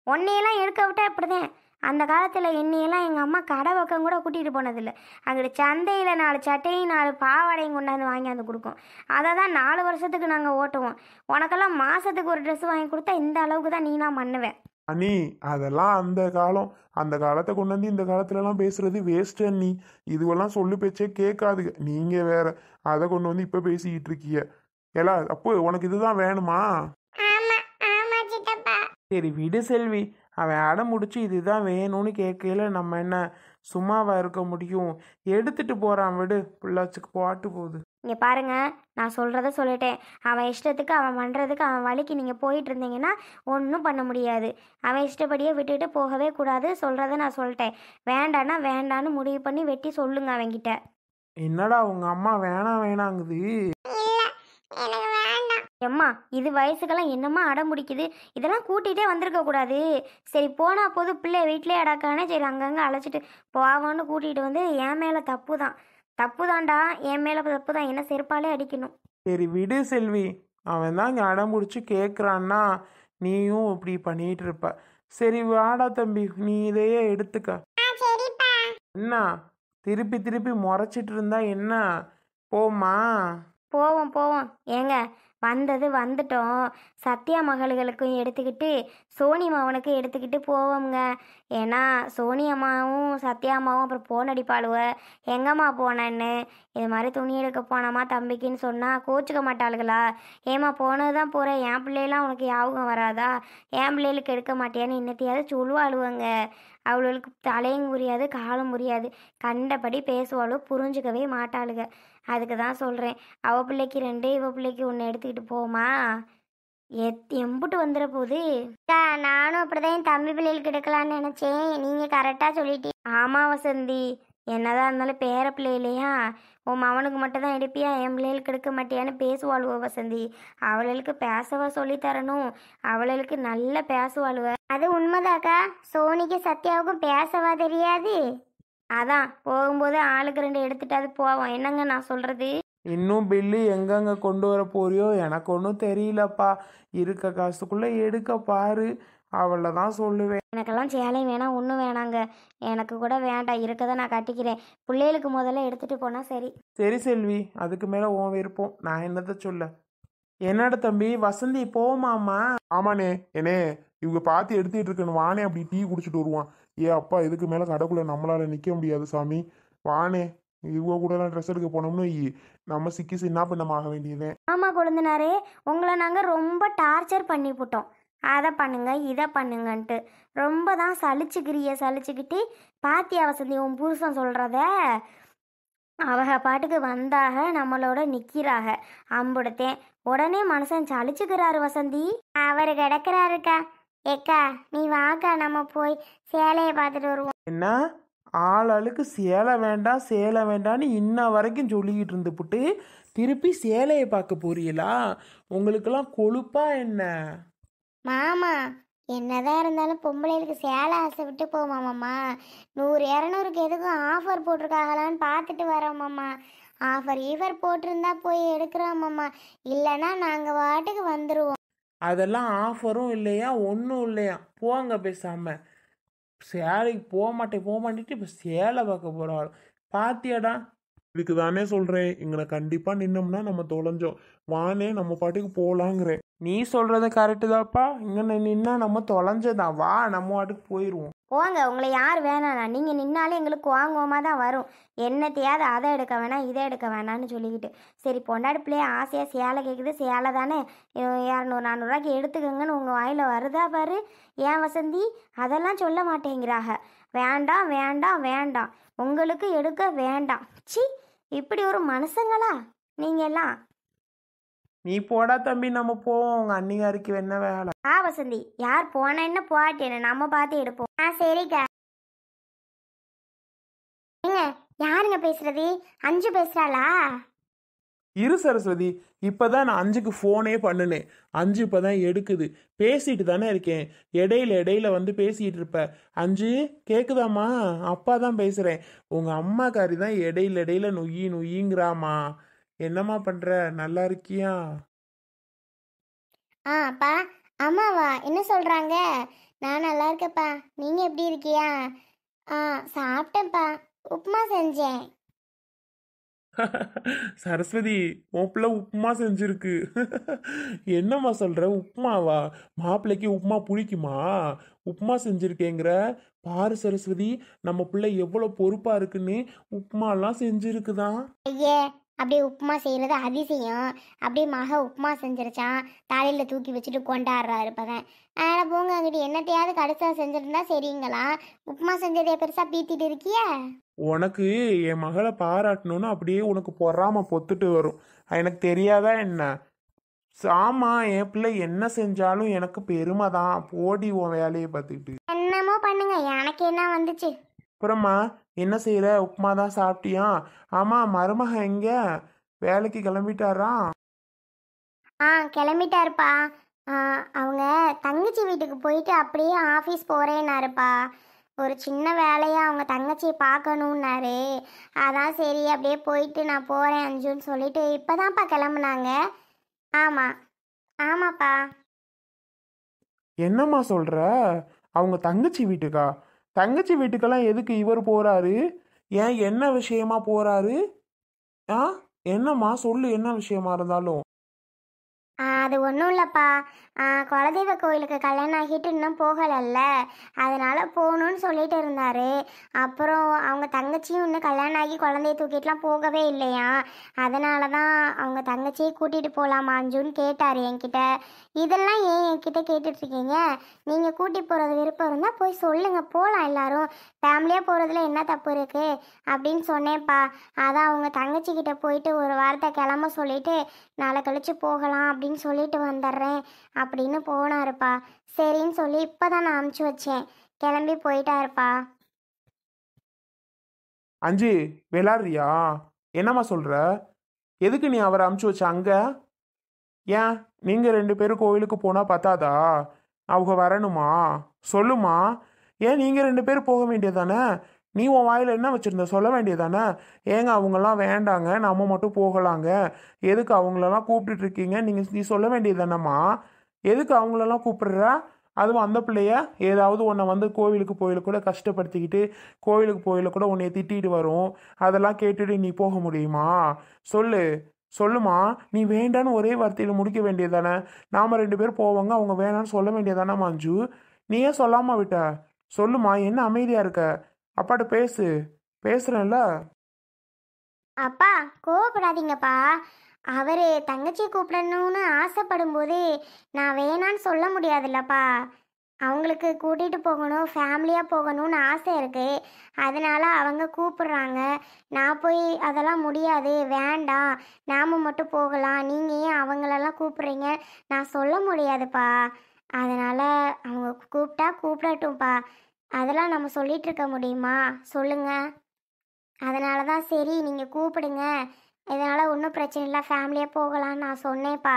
ஒன்னையெல்லாம் எடுக்க விட்டா இப்படிதான். அந்த காலத்தில் என்னையெல்லாம் எங்கள் அம்மா கடை பக்கம் கூட கூட்டிகிட்டு போனதில்லை. அங்கிட்டு சந்தையில் 4 சட்டையும் 4 பாவாடையும் கொண்டாந்து வாங்கியாந்து கொடுக்கும். அதை தான் 4 வருஷத்துக்கு நாங்கள் ஓட்டுவோம். உனக்கெல்லாம் மாதத்துக்கு ஒரு ட்ரெஸ் வாங்கி கொடுத்தா இந்த அளவுக்கு தான் நீ நான் பண்ணுவேன். அண்ணி, அதெல்லாம் அந்த காலம். அந்த காலத்தை கொண்டு வந்து இந்த காலத்துலலாம் பேசுறது வேஸ்ட் அண்ணி. இதுவெல்லாம் சொல்லு பேச்சே கேட்காதுங்க. நீங்கள் வேற அதை கொண்டு வந்து இப்போ பேசிக்கிட்டு இருக்கீங்க. ஏலா அப்போ உனக்கு இதுதான் வேணுமா? ஆமா ஆமா சித்தப்பா. சரி விடு செல்வி, அவன் அடம் முடிச்சு இதுதான் வேணும்னு கேட்கல நம்ம என்ன சும்மாவா இருக்க முடியும்? எடுத்துட்டு போறான், விடு, பிள்ளாச்சுக்கு பாட்டு போகுது. இங்கே பாருங்க, நான் சொல்கிறத சொல்லிட்டேன். அவன் இஷ்டத்துக்கு அவன் பண்ணுறதுக்கு அவன் வழிக்கு நீங்கள் போயிட்டு இருந்தீங்கன்னா ஒன்றும் பண்ண முடியாது. அவன் இஷ்டப்படியே விட்டுட்டு போகவே கூடாது. சொல்கிறத நான் சொல்லிட்டேன். வேண்டான்னா வேண்டான்னு முடிவு பண்ணி வெட்டி சொல்லுங்க அவன்கிட்ட. என்னடா உங்க அம்மா வேணாம் வேணாங்குது? இல்ல எனக்கு வேண்டாம். எம்மா இது வயசுக்கெல்லாம் என்னம்மா அடம் முடிக்குது. இதெல்லாம் கூட்டிகிட்டே வந்திருக்க கூடாது. சரி போனா போது, பிள்ளை வீட்டிலே அடக்கானே, சரி அங்கங்கே அழைச்சிட்டு போவான்னு கூட்டிகிட்டு வந்து என் மேலே தப்பு தான். தப்பு தான்டா, என் மேலே தப்பு தான். என்ன செருப்பாலே அடிக்கணும். சரி விடு செல்வி, அவன் தான் இங்கே அடம் முடிச்சு கேட்குறான்னா நீயும் இப்படி பண்ணிட்டு இருப்ப. சரி வாடா தம்பி, நீ இதையே எடுத்துக்க. என்ன திருப்பி திருப்பி முறைச்சிட்டு இருந்தா என்ன? போம்மா. போவோம் போவோம் ஏங்க, வந்தது வந்துட்டோம். சத்யா மகளுகளுக்கும் எடுத்துக்கிட்டு சோனி மாவனுக்கும் எடுத்துக்கிட்டு போவோங்க. ஏன்னா சோனி அம்மாவும் சத்யா அம்மாவும் அப்புறம் போன் அடிப்பாளுவ, எங்கம்மா போனேன்னு. இது மாதிரி துணி எடுக்க போனாமா தம்பிக்குன்னு சொன்னால் கோச்சிக்க மாட்டாளுகளா? ஏம்மா போனது தான் போகிறேன், என் பிள்ளைலாம் உனக்கு ஞாபகம் வராதா? என் பிள்ளைகளுக்கு எடுக்க மாட்டியான்னு இன்னத்தையாவது சொல்லுவாளுவங்க. அவளுக்கு தலையும் புரியாது காலம் புரியாது, கண்டபடி பேசுவாளோ, புரிஞ்சுக்கவே மாட்டாளுங்க. அதுக்கு தான் சொல்கிறேன், அவ பிள்ளைக்கு 2 இவ பிள்ளைக்கு 1 எடுத்துக்கிட்டு போமா. எம்புட்டு வந்துட போகுது. அக்கா, நானும் அப்படிதான் என் தம்பி பிள்ளைகளுக்கு எடுக்கலான்னு நினைச்சேன். நீங்க கரெக்டா சொல்லிட்டீங்க. ஆமாம் வசந்தி, என்னதான் இருந்தாலும் பேர பிள்ளை இல்லையா? உன் மவனுக்கு மட்டும் தான் எடுப்பியா, என் பிள்ளைகளுக்கு எடுக்க மாட்டியான்னு பேசுவாளுவோ வசந்தி. அவளுக்கு பேசவா சொல்லித்தரணும், அவளுக்கு நல்லா பேசுவாளுவ. அது உண்மைதாக்கா. சோனிக்கு சத்யாவுக்கும் பேசவா தெரியாது. அதான் போகும்போது ஆளுக்கு 2 எடுத்துட்டாது போவோம். என்னங்க நான் சொல்கிறது? இன்னும் பில்லு எங்கெங்க கொண்டு வர போறியோ எனக்கு ஒன்றும் தெரியலப்பா. இருக்க காசுக்குள்ளே எடுக்க பாரு, அவளை தான் சொல்லுவேன். எனக்கெல்லாம் சேலையும் வேணாம், ஒன்றும் வேணாங்க. எனக்கு கூட வேண்டாம், இருக்கதை நான் கட்டிக்கிறேன். பிள்ளைகளுக்கு முதல்ல எடுத்துகிட்டு போனால் சரி. சரி செல்வி, அதுக்கு மேலே உன் விருப்பம், நான் என்னத்த சொல்ல. என்னடா தம்பி வசந்தி போமாமா? ஆமாண்ணே. என்னே இவங்க பார்த்து எடுத்துட்டு இருக்கணும். வானே அப்படி டீ குடிச்சிட்டு வருவான். ஏ அப்பா, இதுக்கு மேலே கடைக்குள்ள நம்மளால நிற்க முடியாது சாமி. வானே, இவங்க கூட ட்ரெஸ் எடுக்க போனோம்னு நம்ம சிக்கி சின்ன பின்னமாக வேண்டியதே. ஆமாம் கொழுந்தனாரே, உங்களை நாங்கள் ரொம்ப டார்ச்சர் பண்ணிவிட்டோம். அதை பண்ணுங்க இதை பண்ணுங்கன்ட்டு ரொம்ப தான் சலிச்சுக்கிட்டு பாத்தியா வசந்தி உன் புருஷன் சொல்கிறத? அவக பாட்டுக்கு வந்தாக நம்மளோட நிற்கிறாக, அம்புடத்தேன் உடனே மனுஷன் சலிச்சுக்கிறாரு வசந்தி. அவர் கிடக்குறாருக்கா. ஏக்கா நீ வாக்கா, நம்ம போய் சேலையை பார்த்துட்டு வருவோம். என்ன ஆளுக்கு சேலை வேண்டாம் சேலை வேண்டான்னு இன்ன வரைக்கும் சொல்லிக்கிட்டு இருந்துப்புட்டு திருப்பி சேலையை பார்க்க போறீங்களா? உங்களுக்கெல்லாம் கொழுப்பா என்ன? மாமா, என்னதான் இருந்தாலும் பொம்பளைகளுக்கு சேலை ஆசை விட்டு போமாமாம்மா. 100 200க்கு எதுக்கும் ஆஃபர் போட்டிருக்காங்களான்னு பார்த்துட்டு வரோமாம்மா. ஆஃபர் போட்டிருந்தா போய் எடுக்கிறோமாம்மா. இல்லைன்னா நாங்கள் வாட்டுக்கு வந்துடுவோம். அதெல்லாம் ஆஃபரும் இல்லையா ஒன்றும் இல்லையா, போங்க பேசாம. சேலைக்கு போக மாட்டேன்ட்டு இப்போ சேலை பார்க்க போகிறாள். பாத்தியாடா? இதுக்கு தானே சொல்றேன், இங்கன கண்டிப்பா நின்னோம்னா நம்ம தொலைஞ்சோம். வானே நம்ம பாட்டுக்கு போலாங்கிறேன். நீ சொல்றது கரெக்டு தான்ப்பா. இங்கே நின்னா நம்ம தொலைஞ்சதான். வா நம்ம வாட்டுக்கு போயிடுவோம். போங்க, உங்களை யார் வேணாண்ணா, நீங்கள் நின்னாலே எங்களுக்கு வாங்குவோமாக தான் வரும். என்னத்தையாவது அதை எடுக்க வேணாம் இதை எடுக்க வேணான்னு சொல்லிக்கிட்டு. சரி பொண்டாடி பிள்ளைய ஆசையாக சேலை கேட்குது, சேலை தானே 200 400 எடுத்துக்கோங்கன்னு உங்கள் வாயில் வருதா பாரு. ஏன் வசந்தி அதெல்லாம் சொல்ல மாட்டேங்கிறாக. வேண்டாம் வேண்டாம் வேண்டாம், உங்களுக்கு எடுக்க வேண்டாம். சி, இப்படி ஒரு மனுஷங்களா நீங்கள் எல்லாம்? நீ போடா தம்பி, நம்ம போவோம். உங்கள் அன்னிகாருக்கு என்ன வேலை? வசந்தி, யார் போன என்ன போட்டு என்ன, நம்ம பார்த்து எடுப்போம். சரிக்கா. ஏங்க, யாருங்க பேசுறது? அஞ்சு பேசுறாளா? இரு சரஸ்வதி, இப்போதான் நான் 5க்கு ஃபோனே பண்ணினேன். 5 இப்போதான் எடுக்குது. பேசிட்டு தானே இருக்கேன், இடையில வந்து பேசிகிட்டு இருப்ப. 5 கேட்குதாம்மா? அப்பா தான் பேசுகிறேன். உங்கள் அம்மாக்காரி தான் இடையில நொய்யிங்கிறாமா. என்னம்மா பண்ணுற, நல்லா இருக்கியா? அப்பா. அம்மாவா? என்ன சொல்றாங்க? நான் நல்லா இருக்கேப்பா. நீங்க எப்படி இருக்கியா? சாப்பிட்டேன்ப்பா. உப்புமா செஞ்சேன். சரஸ்வதி, உன் பிள்ளை உப்புமா செஞ்சிருக்கு. என்னம்மா சொல்ற, உப்புமாவா? மாப்பிள்ளைக்கு உப்புமா பிடிக்குமா? உப்புமா செஞ்சிருக்கேங்கிற பாரு சரஸ்வதி, நம்ம பிள்ளை எவ்வளோ பொறுப்பா இருக்குன்னு உப்புமாலாம் செஞ்சிருக்குதான். ஐயே, அப்படியே உப்புமா செய்கிறது அதிசயம். அப்படியே மக உப்புமா செஞ்சிருச்சான், தலையில் தூக்கி வச்சுட்டு கொண்டாடுறாரு இப்போதான். ஆனால் போங்க அங்கிட்டு, என்னத்தையாவது கடைசியா செஞ்சுருந்தா சரிங்களா? உப்புமா செஞ்சதே பெருசாக பீத்திட்டு இருக்கிய. உனக்கு என் மகளை பாராட்டணும்னு அப்படியே உனக்கு பொறாம பொத்துட்டு வரும். எனக்கு தெரியாதா என்ன? ஆமா, என் பிள்ளை என்ன செஞ்சாலும் எனக்கு பெருமை தான். போடி உன் வேலையை பார்த்துக்கிட்டு. என்னமோ பண்ணுங்க, எனக்கு என்ன வந்துச்சு. அப்புறமா என்ன செய்யற? உப்புமா தான் சாப்பிட்டியா? ஆமா, மருமக எங்க? வேலைக்கு கிளம்பிட்டாரா? கிளம்பிட்டாருப்பா. அவங்க தங்கச்சி வீட்டுக்கு போயிட்டு அப்படியே ஆஃபீஸ் போகிறேன்னாருப்பா. ஒரு சின்ன வேலையாக அவங்க தங்கச்சியை பார்க்கணுன்னாரு. அதான் சரி அப்படியே போயிட்டு நான் போகிறேன் அஞ்சுன்னு சொல்லிட்டு இப்போதான்ப்பா கிளம்புனாங்க. ஆமாம், ஆமாப்பா. என்னம்மா சொல்ற? அவங்க தங்கச்சி வீட்டுக்கா? தங்கச்சி வீட்டுக்கெல்லாம் எதுக்கு இவர் போறாரு? ஏன் என்ன விஷயமா போறாரு? ஆ என்னம்மா சொல்லு, என்ன விஷயமா இருந்தாலும். அது ஒன்றும் இல்லைப்பா. குலதெய்வ கோயிலுக்கு கல்யாணம் ஆகிட்டு இன்னும் போகலைல்ல, அதனால போகணுன்னு சொல்லிட்டு இருந்தாரு. அப்புறம் அவங்க தங்கச்சியும் இன்னும் கல்யாணம் ஆகி குழந்தைய தூக்கிட்டுலாம் போகவே இல்லையா, அதனால தான் அவங்க தங்கச்சியை கூட்டிகிட்டு போகலாமா அஞ்சுன்னு கேட்டார் என்கிட்ட. இதெல்லாம் ஏன் என்கிட்ட கேட்டுட்ருக்கீங்க? நீங்கள் கூட்டி போகிறது விருப்பம் இருந்தால் போய் சொல்லுங்கள், போகலாம் எல்லாரும். ஃபேமிலியாக போகிறதுல என்ன தப்பு இருக்குது அப்படின்னு சொன்னேன்ப்பா. அதான் அவங்க தங்கச்சிக்கிட்ட போயிட்டு ஒரு வாரத்தை கிளம்ப சொல்லிட்டு நாளை கழிச்சு போகலாம் அப்படின்னு சொல்லிட்டு வந்துடுறேன் அப்படின்னு போனாருப்பா. சரின்னு சொல்லி இப்போ தான் நான் அமுச்சு வச்சேன். கிளம்பி போயிட்டாருப்பா. அஞ்சு, விளாடுறியா? என்னம்மா சொல்ற? எதுக்கு நீ அவரை அமுச்சு வச்ச அங்க? ஏன் நீங்க 2 பேரும் கோவிலுக்கு போனா பத்தாதா? அவங்க வரணுமா? சொல்லுமா. ஏன் நீங்க 2 பேரும் போக வேண்டியதானே? நீ உன் வாயில என்ன வச்சிருந்த சொல்ல வேண்டியதானே? ஏங்க அவங்கெல்லாம் வேண்டாங்க, நம்ம மட்டும் போகலாங்க. எதுக்கு அவங்களெல்லாம் கூப்பிட்டுட்டு இருக்கீங்க? நீ சொல்ல வேண்டியதானம்மா. எதுக்கு அவங்களெல்லாம் கூப்பிடுற? அதுவும் அந்த பிள்ளைய ஏதாவது உன்னை வந்து கோவிலுக்கு போயில கூட கஷ்டப்படுத்திக்கிட்டு கோவிலுக்கு போயில கூட உன்னை திட்டிட்டு வரும். அதெல்லாம் கேட்டுட்டு நீ போக முடியுமா? சொல்லு. சொல்லுமா. நீ வேண்டான்னு ஒரே வார்த்தையில் முடிக்க வேண்டியதானே? நாம 2 பேர் போவாங்க, அவங்க வேணான்னு சொல்ல வேண்டியதானே மஞ்சு? நீ ஏன் சொல்லாம விட்ட? சொல்லுமா. என்ன அமைதியா இருக்க? அப்பாட்ட பேசு. பேசுறேன்ல. அப்பா கோவப்படாதீங்கப்பா. அவர் தங்கச்சியை கூப்பிடணும்னு ஆசைப்படும் போது நான் வேணான்னு சொல்ல முடியாதுல்லப்பா. அவங்களுக்கு கூட்டிகிட்டு போகணும், ஃபேமிலியாக போகணும்னு ஆசை இருக்குது. அதனால அவங்க கூப்பிடுறாங்க. நான் போய் அதெல்லாம் முடியாது, வேண்டாம், நாம் மட்டும் போகலாம், நீங்கள் ஏன் அவங்களெல்லாம் கூப்பிட்றீங்க நான் சொல்ல முடியாதுப்பா. அதனால் அவங்க கூப்பிட்டா கூப்பிடட்டும்ப்பா. அதெல்லாம் நம்ம சொல்லிட்டு இருக்க முடியுமா சொல்லுங்கள்? அதனால தான் சரி நீங்கள் கூப்பிடுங்க, இதனால் ஒன்றும் பிரச்சனை இல்லை, ஃபேமிலியாக போகலான்னு நான் சொன்னேன்ப்பா.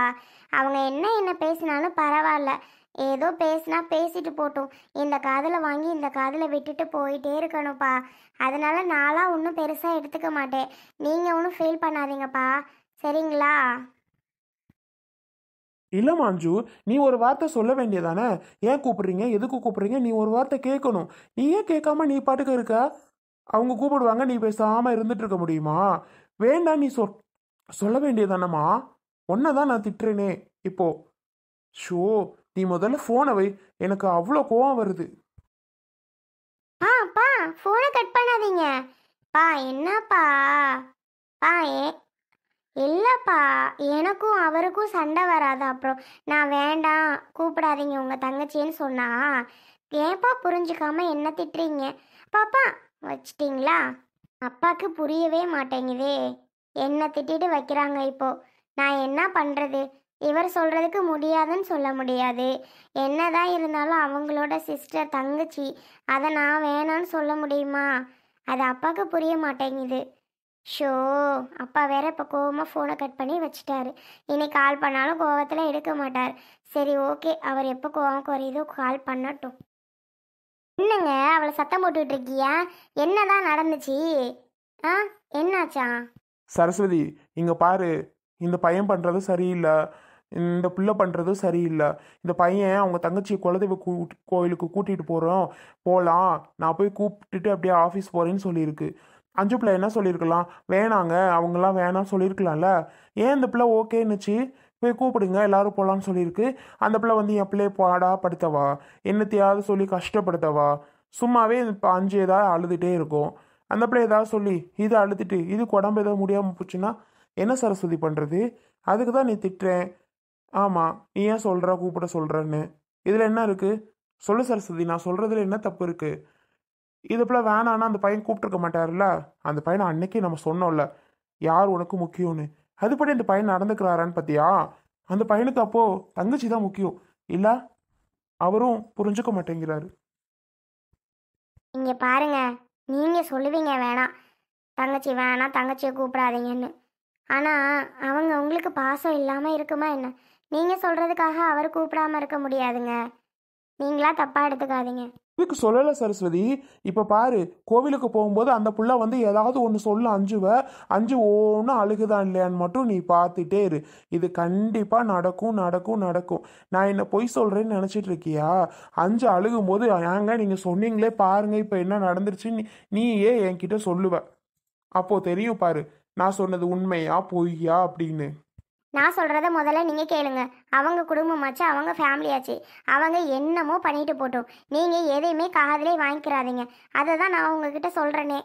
அவங்க என்ன பேசினாலும் பரவாயில்ல, ஏதோ பேசினா பேசிட்டு போட்டும். இந்த காதில் வாங்கி இந்த காதில் விட்டுட்டு போயிட்டே இருக்கணும்ப்பா. அதனால நான்லாம் ஒன்றும் பெருசாக எடுத்துக்க மாட்டேன். நீங்கள் ஒன்றும் ஃபீல் பண்ணாதீங்கப்பா, சரிங்களா? இல்ல மஞ்சு, நீ ஒரு வார்த்தை சொல்ல வேண்டியதானே? ஏன் கூப்பிடுறீங்க, எதுக்கு கூப்பிடுறீங்க, நீ ஒரு வார்த்தை கேட்கணும். நீ ஏன் கேட்காம நீ பாட்டுக்கு இருக்க? அவங்க கூப்பிடுவாங்க, நீ பேசாம இருந்துட்டு இருக்க முடியுமா? வேண்டாம், நீ சொல்ல வேண்டியதானம்மா. தான் நான் திட்டுறேனே இப்போ. ஷோ, நீ முதல்ல போனை வை. எனக்கு அவ்வளோ கோவம் வருது. அப்பா ஃபோனை கட் பண்ணாதீங்க. பா என்னப்பா? பா இல்லைப்பா, எனக்கும் அவருக்கும் சண்டை வராது. அப்புறம் நான் வேண்டாம் கூப்பிடாதீங்க உங்கள் தங்கச்சின்னு சொன்னா ஏன்ப்பா புரிஞ்சுக்காம என்ன திட்டுறீங்க? பாப்பா வச்சிட்டிங்களா? அப்பாவுக்கு புரியவே மாட்டேங்குதே, என்ன திட்டிட்டு வைக்கிறாங்க இப்போ. நான் என்ன பண்ணுறது? இவர் சொல்கிறதுக்கு முடியாதுன்னு சொல்ல முடியாது. என்னதான் இருந்தாலும் அவங்களோட சிஸ்டர் தங்கச்சி, அதை நான் வேணான்னு சொல்ல முடியுமா? அது அப்பாவுக்கு புரிய மாட்டேங்குது. ஷோ, அப்பா வேற இப்போ கோவமாக ஃபோனை கட் பண்ணி வச்சுட்டாரு. இனி கால் பண்ணாலும் கோவத்தில் எடுக்க மாட்டார். சரி ஓகே, அவர் எப்போ கோவம் குறையுதோ கால் பண்ணட்டும். என்னங்க அவளை சத்தம் போட்டுட்டு இருக்கியா? என்னதான் நடந்துச்சு? ஆ என்னாச்சா? சரஸ்வதி, இங்க பாரு. இந்த பையன் பண்றது சரியில்லை, இந்த பிள்ளை பண்றதும் சரியில்லை. இந்த பையன் அவங்க தங்கச்சி குலதெய்வ கோயிலுக்கு கூட்டிட்டு போகலாம், நான் போய் கூப்பிட்டுட்டு அப்படியே ஆஃபீஸ் போறேன்னு சொல்லியிருக்கு. அஞ்சு பிள்ளை என்ன சொல்லியிருக்கலாம்? வேணாங்க, அவங்கெல்லாம் வேணாம்னு சொல்லியிருக்கலாம்ல. ஏன் இந்த பிள்ளை ஓகேன்னுச்சு? போய் கூப்பிடுங்க எல்லாரும் போகலான்னு சொல்லியிருக்கு. அந்த பிள்ளை வந்து என் பிள்ளைய பாடா படுத்தவா, என்னத்தையாவது சொல்லி கஷ்டப்படுத்தவா? சும்மாவே இப்போ அஞ்சு ஏதாவது அழுதுகிட்டே இருக்கும். அந்த பிள்ளை ஏதாவது சொல்லி இது அழுதுட்டு இதுக்கு உடம்பு ஏதாவது முடியாமல் போச்சுன்னா என்ன சரஸ்வதி பண்ணுறது? அதுக்கு தான் நீ திட்டுறேன். ஆமாம், நீ ஏன் சொல்கிற கூப்பிட சொல்கிறன்னு? இதில் என்ன இருக்குது? சொல்லு சரஸ்வதி, நான் சொல்கிறதுல என்ன தப்பு இருக்குது? இது போல் வேணான்னா அந்த பையன் கூப்பிட்டுருக்க மாட்டார்ல. அந்த பையனை அன்னைக்கே நம்ம சொன்னோம்ல, யார் உனக்கு முக்கியம்னு. அதுபடி அந்த பையன் நடந்துக்கிறாரான்னு பார்த்தியா? அந்த பையனுக்கு அப்போது தங்கச்சி தான் முக்கியம் இல்லை, அவரும் புரிஞ்சுக்க மாட்டேங்கிறாரு. இங்கே பாருங்க, நீங்கள் சொல்லுவீங்க வேணாம், தங்கச்சி வேணாம், தங்கச்சியை கூப்பிடாதீங்கன்னு. ஆனால் அவங்க உங்களுக்கு பாசம் இல்லாமல் இருக்குமா என்ன? நீங்கள் சொல்கிறதுக்காக அவர் கூப்பிடாமல் இருக்க முடியாதுங்க. நீங்களா தப்பாக எடுத்துக்காதீங்க. இதுக்கு சொல்லலை சரஸ்வதி. இப்போ பாரு, கோவிலுக்கு போகும்போது அந்த புள்ள வந்து ஏதாவது ஒன்று சொல்ல அஞ்சு ஒன்று அழுகுதான் இல்லையான்னு மட்டும் நீ பார்த்துட்டே இரு. இது கண்டிப்பாக நடக்கும் நடக்கும் நடக்கும். நான் என்ன பொய் சொல்கிறேன்னு நினச்சிட்டு இருக்கியா? அஞ்சு அழுகும்போது ஏங்க நீங்கள் சொன்னீங்களே பாருங்க இப்போ என்ன நடந்துருச்சுன்னு நீயே என்கிட்ட சொல்லுவ. அப்போ தெரியும் பாரு நான் சொன்னது உண்மையா பொய்யா அப்படின்னு. நான் சொல்கிறத முதல்ல நீங்கள் கேளுங்க. அவங்க குடும்பமாச்சு, அவங்க ஃபேமிலியாச்சு. அவங்க என்னமோ பண்ணிட்டு போட்டோம். நீங்கள் எதையுமே காதிலே வாங்கிக்கிறாதீங்க. அதை தான் நான் உங்ககிட்ட சொல்கிறேனே.